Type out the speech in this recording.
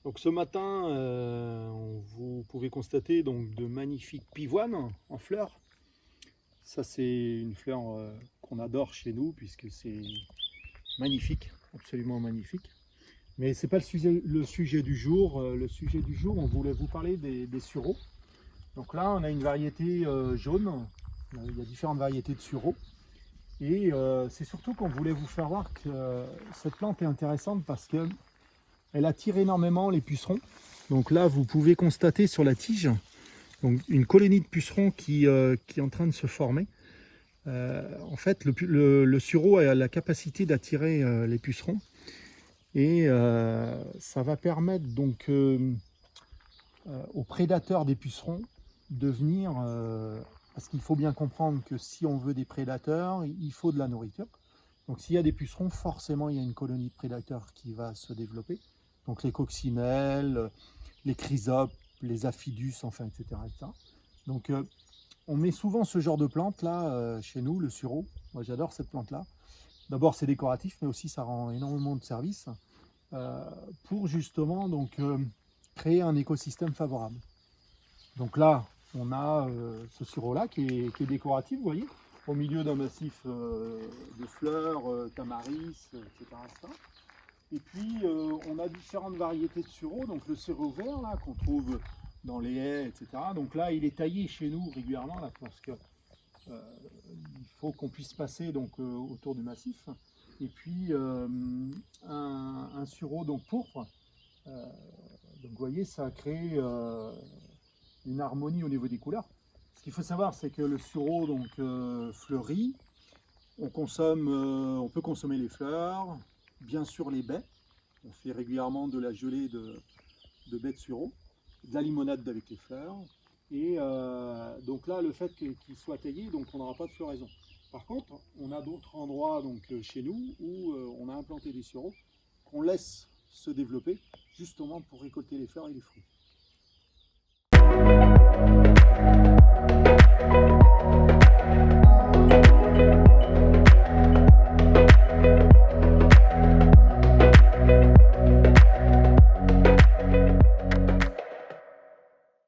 Donc ce matin, vous pouvez constater donc de magnifiques pivoines en fleurs. Ça c'est une fleur qu'on adore chez nous puisque c'est magnifique, absolument magnifique. Mais ce n'est pas le sujet du jour. Le sujet du jour, on voulait vous parler des sureaux. Donc là, on a une variété jaune. Il y a différentes variétés de sureaux. Et c'est surtout qu'on voulait vous faire voir que cette plante est intéressante parce qu'elle attire énormément les pucerons. Donc là, vous pouvez constater sur la tige donc une colonie de pucerons qui est en train de se former. En fait, le sureau a la capacité d'attirer les pucerons et ça va permettre donc aux prédateurs des pucerons de venir, parce qu'il faut bien comprendre que si on veut des prédateurs, il faut de la nourriture. Donc s'il y a des pucerons, forcément il y a une colonie de prédateurs qui va se développer. Donc les coccinelles, les chrysopes, les aphidus, enfin, etc. etc. Donc on met souvent ce genre de plante là chez nous, le sureau. Moi j'adore cette plante là. D'abord c'est décoratif, mais aussi ça rend énormément de service pour justement donc créer un écosystème favorable. Donc là on a ce sureau là qui est décoratif, vous voyez, au milieu d'un massif de fleurs, tamaris, etc., etc. Et puis on a différentes variétés de sureaux, donc le sureau vert là qu'on trouve dans les haies, etc. Donc là il est taillé chez nous régulièrement là, parce que il faut qu'on puisse passer donc autour du massif. Et puis un sureau donc pourpre. Donc vous voyez, ça crée une harmonie au niveau des couleurs. Ce qu'il faut savoir, c'est que le sureau donc fleurit. On peut consommer les fleurs, bien sûr les baies. On fait régulièrement de la gelée de baies de sureau, de la limonade avec les fleurs. Et donc là, le fait qu'il soit taillé, donc on n'aura pas de floraison. Par contre, on a d'autres endroits donc, chez nous où on a implanté des sureaux qu'on laisse se développer justement pour récolter les fleurs et les fruits.